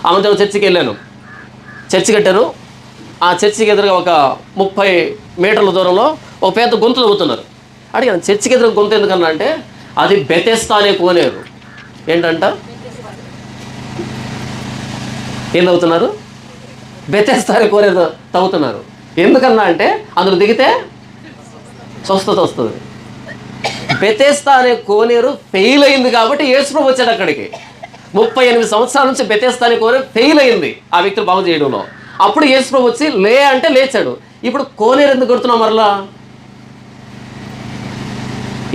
ఆ మధ్య చర్చికి వెళ్ళాను. చర్చి కట్టారు. ఆ చర్చికి ఎదురుగా ఒక 30 మీటర్ల దూరంలో ఒక పెద్ద గొంతు తవ్వుతున్నారు. అడిగాను, చర్చికి ఎదురుగా గొంతు ఎందుకన్నా అంటే, అది బెతెస్దా అనే కోనేరు. ఏంటంట? ఏం తవ్వుతున్నారు? బెతెస్దా అనే కోనేరు తవ్వుతున్నారు. ఎందుకన్నా అంటే అందులో దిగితే స్వస్థత వస్తుంది. బెతెస్దా అనే కోనేరు ఫెయిల్ అయింది కాబట్టి యేసుప్రభు వచ్చాడు అక్కడికి. 38 సంవత్సరాల నుంచి బెతెస్దా అనే కోనేరు ఫెయిల్ అయింది ఆ వ్యక్తిని బాగు చేయడంలో. అప్పుడు యేసుప్రభు వచ్చి లే అంటే లేచాడు. ఇప్పుడు కోనేరు ఎందుకు కొడుతున్నాం మరలా?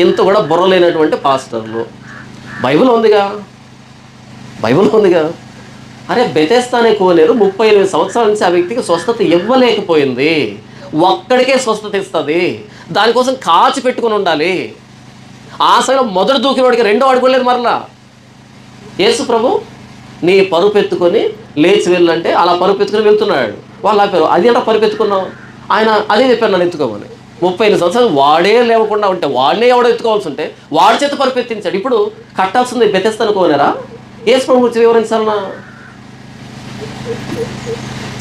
ఇంత కూడా బుర్ర లేనటువంటి పాస్టర్లు. బైబిల్ ఉందిగా, బైబిల్ ఉందిగా. అరే బెతెస్దా అనే కోనేరు 38 సంవత్సరాల నుంచి ఆ వ్యక్తికి స్వస్థత ఇవ్వలేకపోయింది. ఒక్కడికే స్వస్థత ఇస్తుంది. దానికోసం కాచి పెట్టుకుని ఉండాలి. ఆ సమయంలో మొదటి దూకినవాడికి రెండో అడుగులేదు మరలా. యేసు ప్రభు నీ పరుపెత్తుకొని లేచి వెళ్ళంటే అలా పరుపెత్తుకొని వెళ్తున్నాడు. వాళ్ళు ఆపారు. అది అంటే పరుపెత్తుకున్నావు? ఆయన అదే చెప్పారు నన్ను ఎత్తుకోమని. 38 సంవత్సరాలు వాడే లేవకుండా ఉంటే, వాడినే ఎవడో ఎత్తుకోవాల్సి ఉంటే వాడి చేత పరుపెత్తించాడు. ఇప్పుడు కట్టాల్సింది బెతెస్దా అనుకోనేరా? యేసు ప్రభు గురించి వివరించాలన్నా?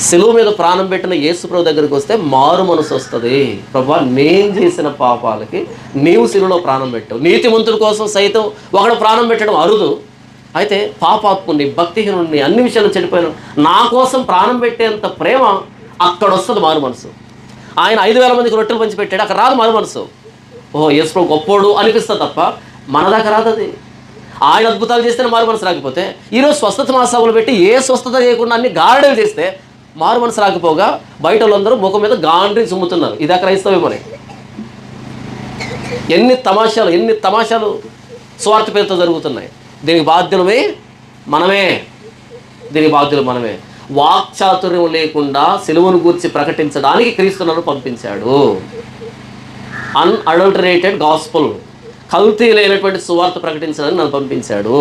సిలువ మీద ప్రాణం పెట్టిన యేసు ప్రభు దగ్గరికి వస్తే మారు మనసు వస్తుంది. ప్రభువా, నేను చేసిన పాపాలకి నీవు సిలువలో ప్రాణం పెట్టావు. నీతిమంతుడి కోసం సైతం ఒకడు ప్రాణం పెట్టడం అరుదు. అయితే పాపాత్ముని, భక్తిహీనుడిని, అన్ని విషయాలు చెడిపోయిన నా కోసం ప్రాణం పెట్టేంత ప్రేమ అక్కడ వస్తుంది మారు మనసు. ఆయన 5,000 మందికి రొట్టెలు పంచి పెట్టాడు, అక్కడ రాదు మారు మనసు. ఓహో యేసు ప్రభు గొప్పోడు అనిపిస్తుంది తప్ప మన దాకా రాదు అది. ఆయన అద్భుతాలు చేస్తేనే మారు మనసు రాకపోతే, ఈరోజు స్వస్థత మహాసభలు పెట్టి ఏ స్వస్థత చేయకుండా అన్ని గారడలు చేస్తే మారు మనసు రాకపోగా బయట వాళ్ళందరూ ముఖం మీద గాండ్రి చుమ్ముతున్నారు. ఇదా క్రైస్తవేమని. ఎన్ని తమాషాలు స్వార్థ పేరుతో జరుగుతున్నాయి. దీనికి బాధ్యులమే మనమే. వాక్చాతుర్యం లేకుండా సిలువను గూర్చి ప్రకటించడానికి క్రీస్తులను పంపించాడు. అన్అడల్టరేటెడ్ గాస్పుల్, కల్తీ లేనటువంటి సువార్త ప్రకటించడానికి నన్ను పంపించాడు.